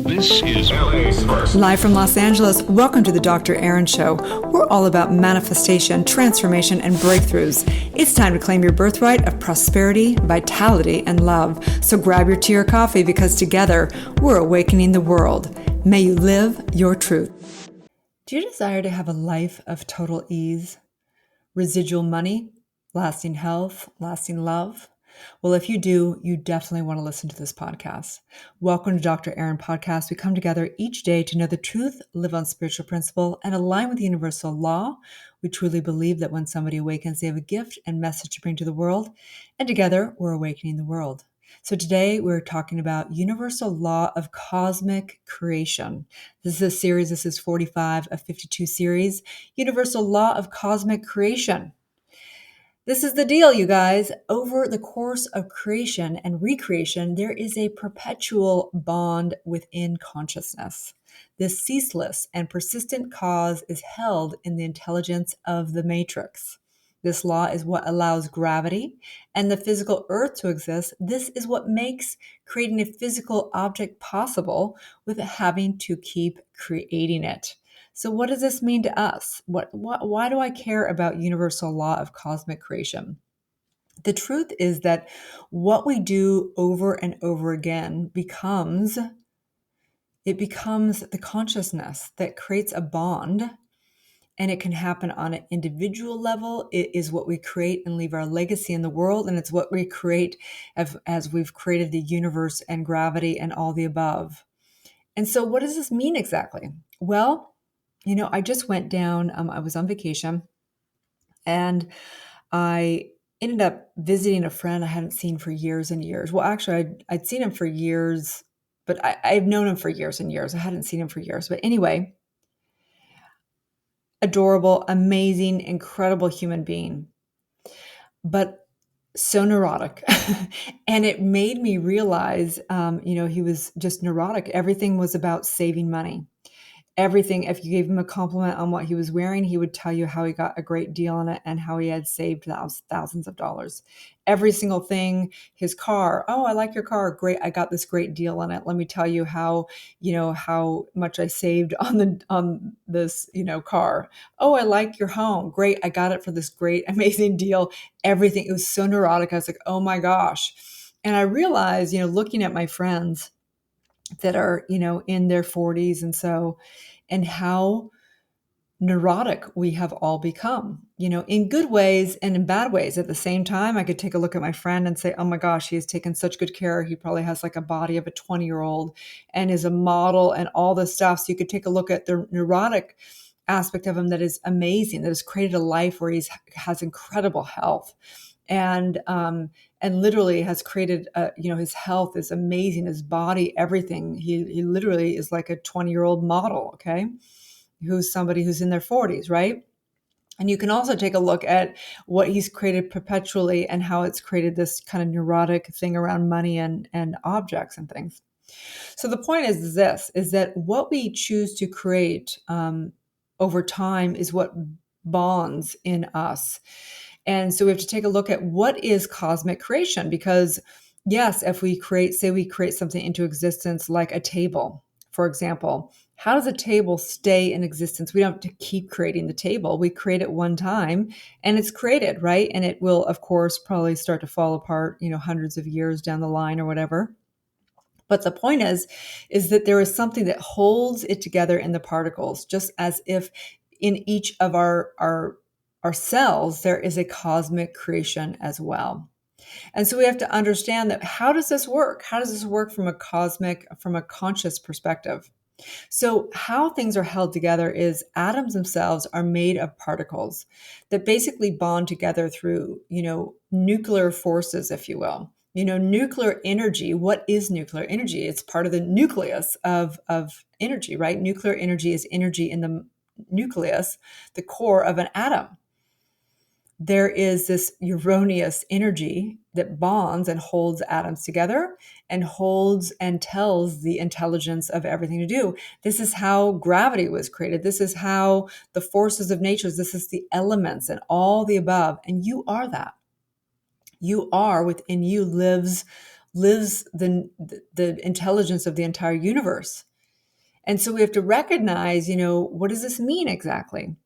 This is LA's first. Live from Los Angeles, welcome to the Dr. Erin Show. We're all about manifestation, transformation, and breakthroughs. It's time to claim your birthright of prosperity, vitality, and love. So grab your tea or coffee because together we're awakening the world. May you live your truth. Do you desire to have a life of total ease, residual money, lasting health, lasting love? Well, if you do, you definitely want to listen to this podcast. Welcome to Dr. Erin Podcast. We come together each day to know the truth, live on spiritual principle, and align with universal law. We truly believe that when somebody awakens, they have a gift and message to bring to the world, and together we're awakening the world. So today we're talking about universal law of cosmic creation. This is a series. This is 45 of 52 series, universal law of cosmic creation. This is the deal, you guys. Over the course of creation and recreation, there is a perpetual bond within consciousness. This ceaseless and persistent cause is held in the intelligence of the matrix. This law is what allows gravity and the physical earth to exist. This is what makes creating a physical object possible without having to keep creating it. So what does this mean to us? Why do I care about universal law of cosmic creation? The truth is that what we do over and over again becomes the consciousness that creates a bond, and it can happen on an individual level. It is what we create and leave our legacy in the world, and it's what we create as we've created the universe and gravity and all the above. And so what does this mean exactly? Well, I just went down, I was on vacation, and I ended up visiting a friend I hadn't seen for years and years. Well, actually, I'd seen him for years, but I've known him for years and years. I hadn't seen him for years. But anyway, adorable, amazing, incredible human being, but so neurotic. And it made me realize, he was just neurotic. Everything was about saving money. Everything, if you gave him a compliment on what he was wearing, he would tell you how he got a great deal on it and how he had saved thousands of dollars. Every single thing, his car. Oh, I like your car. Great. I got this great deal on it. Let me tell you how much I saved on this, car. Oh, I like your home. Great. I got it for this great, amazing deal. Everything. It was so neurotic. I was like, oh my gosh. And I realized, looking at my friends that are, in their 40s and how neurotic we have all become, in good ways and in bad ways. At the same time, I could take a look at my friend and say, oh my gosh, he has taken such good care. He probably has like a body of a 20-year-old and is a model and all this stuff. So you could take a look at the neurotic aspect of him that is amazing, that has created a life where has incredible health. And literally has created, his health is amazing, his body, everything. He literally is like a 20-year-old model, okay, who's somebody who's in their 40s, right? And you can also take a look at what he's created perpetually and how it's created this kind of neurotic thing around money and objects and things. So the point is that what we choose to create over time is what bonds in us. And so we have to take a look at what is cosmic creation, because yes, if we create something into existence like a table, for example, how does a table stay in existence? We don't have to keep creating the table. We create it one time and it's created, right? And it will, of course, probably start to fall apart, hundreds of years down the line or whatever. But the point is that there is something that holds it together in the particles, just as if in each of our cells, there is a cosmic creation as well. And so we have to understand that how does this work? How does this work from a conscious perspective? So how things are held together is atoms themselves are made of particles that basically bond together through, nuclear forces, if you will. Nuclear energy. What is nuclear energy? It's part of the nucleus of energy, right? Nuclear energy is energy in the nucleus, the core of an atom. There is this erroneous energy that bonds and holds atoms together and holds and tells the intelligence of everything to do. This is how gravity was created. This is how the forces of nature, this is the elements and all the above. And you are that. You are, within you lives the intelligence of the entire universe. And so we have to recognize, what does this mean exactly?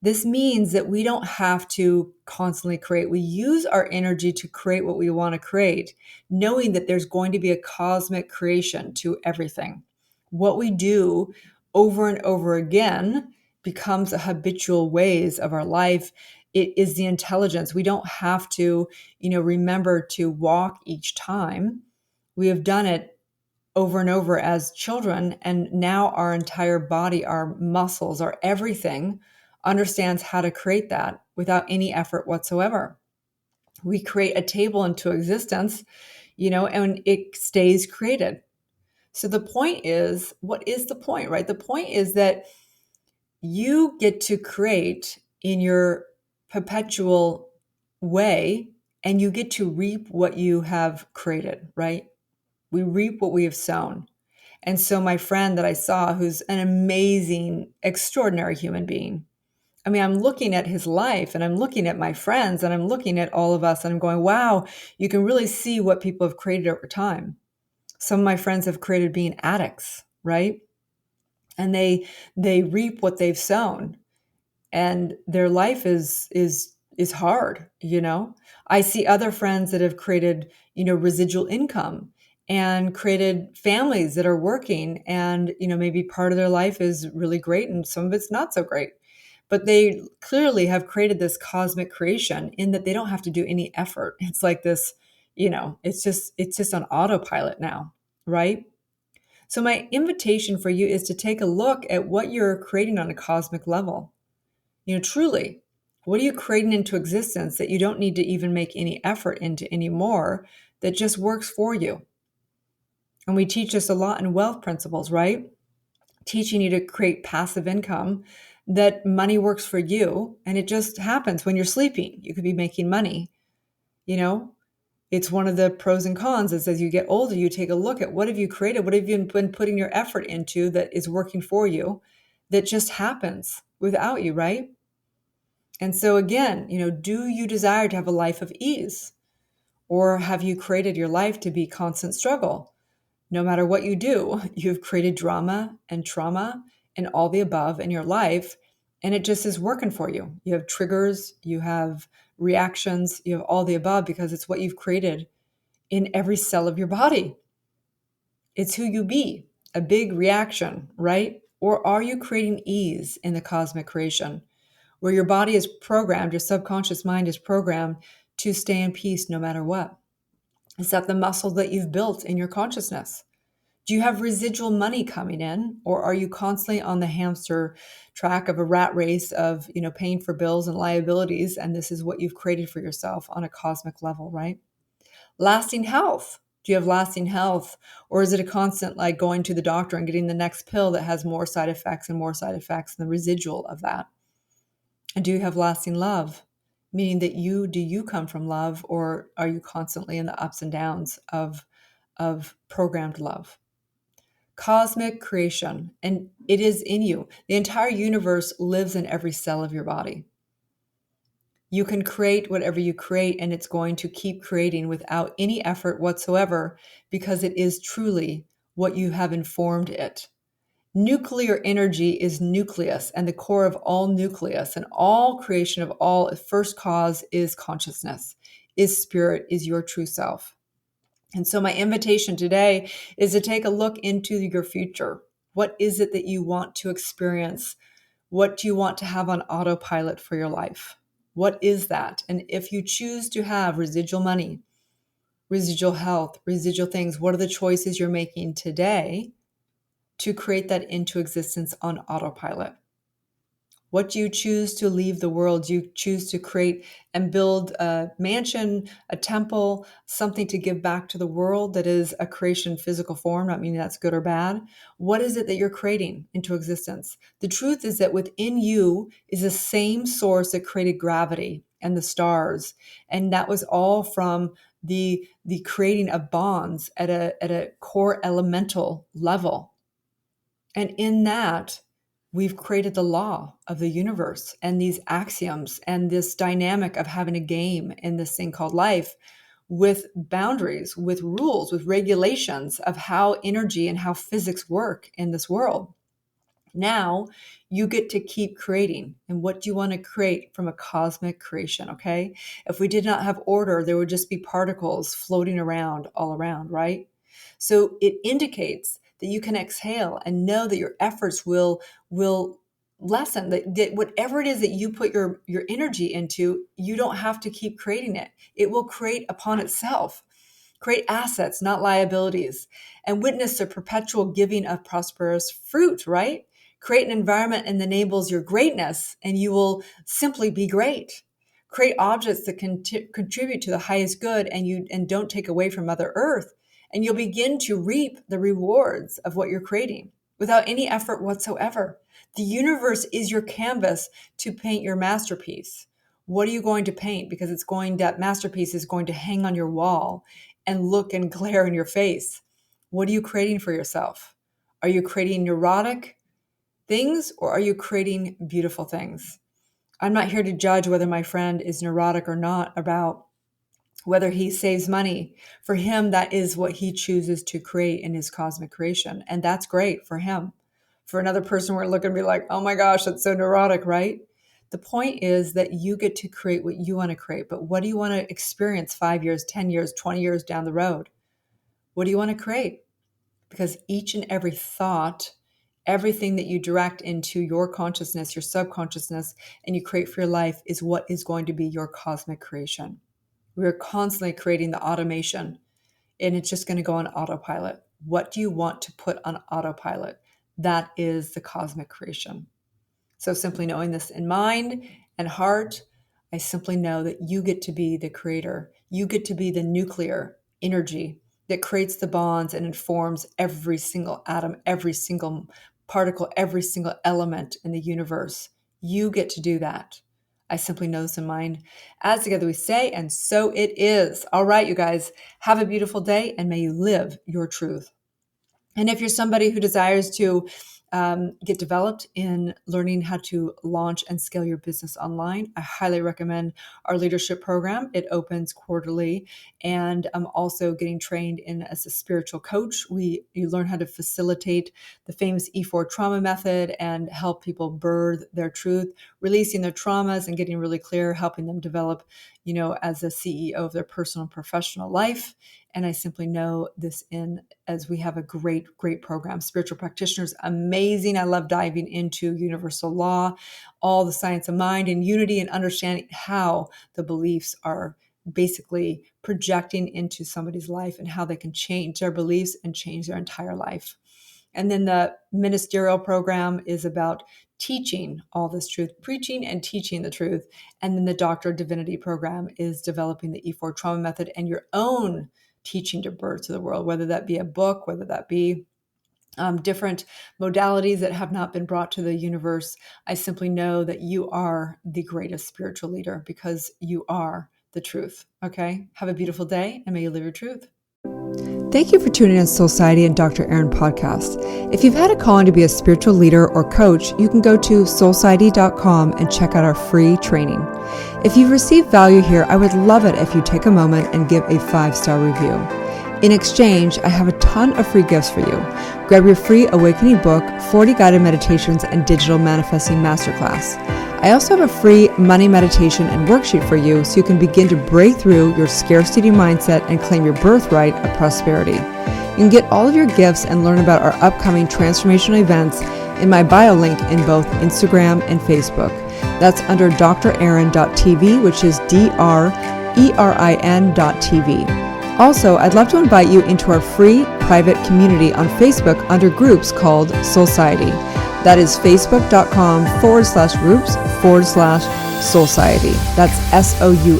This means that we don't have to constantly create. We use our energy to create what we want to create, knowing that there's going to be a cosmic creation to everything. What we do over and over again becomes a habitual ways of our life. It is the intelligence. We don't have to, remember to walk each time. We have done it over and over as children. And now our entire body, our muscles, our everything understands how to create that without any effort whatsoever. We create a table into existence, and it stays created. So the point is, what is the point, right? The point is that you get to create in your perpetual way, and you get to reap what you have created, right? We reap what we have sown. And so my friend that I saw, who's an amazing, extraordinary human being, I mean, I'm looking at his life and I'm looking at my friends and I'm looking at all of us and I'm going, wow, you can really see what people have created over time. Some of my friends have created being addicts, right? And they reap what they've sown, and their life is hard. I see other friends that have created, residual income and created families that are working, and maybe part of their life is really great and some of it's not so great, but they clearly have created this cosmic creation in that they don't have to do any effort. It's like this, it's just on autopilot now, right? So my invitation for you is to take a look at what you're creating on a cosmic level. Truly, what are you creating into existence that you don't need to even make any effort into anymore, that just works for you? And we teach this a lot in wealth principles, right? Teaching you to create passive income, that money works for you and it just happens when you're sleeping. You could be making money. It's one of the pros and cons is as you get older, you take a look at what have you created? What have you been putting your effort into that is working for you, that just happens without you, right? And so again, do you desire to have a life of ease? Or have you created your life to be constant struggle? No matter what you do, you've created drama and trauma and all the above in your life, and it just is working for you. You have triggers, you have reactions, you have all the above because it's what you've created in every cell of your body. It's who you be, a big reaction, right? Or are you creating ease in the cosmic creation, where your body is programmed, your subconscious mind is programmed to stay in peace no matter what? Is that the muscle that you've built in your consciousness? Do you have residual money coming in, or are you constantly on the hamster track of a rat race of, paying for bills and liabilities? And this is what you've created for yourself on a cosmic level, right? Lasting health. Do you have lasting health? Or is it a constant like going to the doctor and getting the next pill that has more side effects and more side effects and the residual of that? And do you have lasting love? Meaning that do you come from love, or are you constantly in the ups and downs of programmed love? Cosmic creation, and it is in you. The entire universe lives in every cell of your body. You can create whatever you create, and it's going to keep creating without any effort whatsoever because it is truly what you have informed it. Nuclear energy is nucleus, and the core of all nucleus and all creation of all first cause is consciousness, is spirit, is your true self. And so my invitation today is to take a look into your future. What is it that you want to experience? What do you want to have on autopilot for your life? What is that? And if you choose to have residual money, residual health, residual things, what are the choices you're making today to create that into existence on autopilot? What do you choose to leave the world? Do you choose to create and build a mansion, a temple, something to give back to the world that is a creation physical form, not meaning that's good or bad? What is it that you're creating into existence? The truth is that within you is the same source that created gravity and the stars. And that was all from the creating of bonds at a core elemental level. And in that, we've created the law of the universe and these axioms and this dynamic of having a game in this thing called life, with boundaries, with rules, with regulations of how energy and how physics work in this world. Now you get to keep creating. And what do you want to create from a cosmic creation? Okay. If we did not have order, there would just be particles floating around all around, right? So it indicates that you can exhale and know that your efforts will lessen, that whatever it is that you put your energy into, you don't have to keep creating it. It will create upon itself. Create assets, not liabilities, and witness the perpetual giving of prosperous fruit, right? Create an environment that enables your greatness, and you will simply be great. Create objects that can contribute to the highest good and don't take away from Mother Earth, and you'll begin to reap the rewards of what you're creating without any effort whatsoever. The universe is your canvas to paint your masterpiece. What are you going to paint? Because that masterpiece is going to hang on your wall and look and glare in your face. What are you creating for yourself? Are you creating neurotic things, or are you creating beautiful things? I'm not here to judge whether my friend is neurotic or not about whether he saves money. For him, that is what he chooses to create in his cosmic creation. And that's great for him. For another person, we're looking to be like, oh my gosh, that's so neurotic, right? The point is that you get to create what you want to create. But what do you want to experience 5 years, 10 years, 20 years down the road? What do you want to create? Because each and every thought, everything that you direct into your consciousness, your subconsciousness, and you create for your life is what is going to be your cosmic creation. We're constantly creating the automation, and it's just going to go on autopilot. What do you want to put on autopilot? That is the cosmic creation. So simply knowing this in mind and heart, I simply know that you get to be the creator. You get to be the nuclear energy that creates the bonds and informs every single atom, every single particle, every single element in the universe. You get to do that. I simply know this in mind. As together we say, and so it is. All right, you guys, have a beautiful day, and may you live your truth. And if you're somebody who desires to get developed in learning how to launch and scale your business online, I highly recommend our leadership program. It opens quarterly, and I'm also getting trained in as a spiritual coach. You learn how to facilitate the famous E4 trauma method and help people birth their truth, releasing their traumas and getting really clear, helping them develop, as a CEO of their personal and professional life. And I simply know this as we have a great, great program. Spiritual Practitioners, amazing. I love diving into universal law, all the science of mind and unity, and understanding how the beliefs are basically projecting into somebody's life and how they can change their beliefs and change their entire life. And then the ministerial program is about teaching all this truth, preaching and teaching the truth. And then the Doctor of Divinity program is developing the E4 trauma method and your own teaching to birth to the world, whether that be a book, whether that be different modalities that have not been brought to the universe. I simply know that you are the greatest spiritual leader because you are the truth. Okay. Have a beautiful day, and may you live your truth. Thank you for tuning in to Soulciété and Dr. Erin podcast. If you've had a calling to be a spiritual leader or coach, you can go to soulciété.com and check out our free training. If you've received value here, I would love it if you take a moment and give a 5-star review. In exchange, I have a ton of free gifts for you. Grab your free Awakening book, 40 guided meditations, and digital manifesting masterclass. I also have a free money meditation and worksheet for you so you can begin to break through your scarcity mindset and claim your birthright of prosperity. You can get all of your gifts and learn about our upcoming transformational events in my bio link in both Instagram and Facebook. That's under drerin.tv, which is DRERIN.tv. Also, I'd love to invite you into our free private community on Facebook under groups called Soulciété. That is facebook.com/groups/Soulciété. That's SOULCIETE.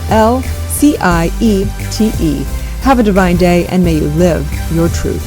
Have a divine day, and may you live your truth.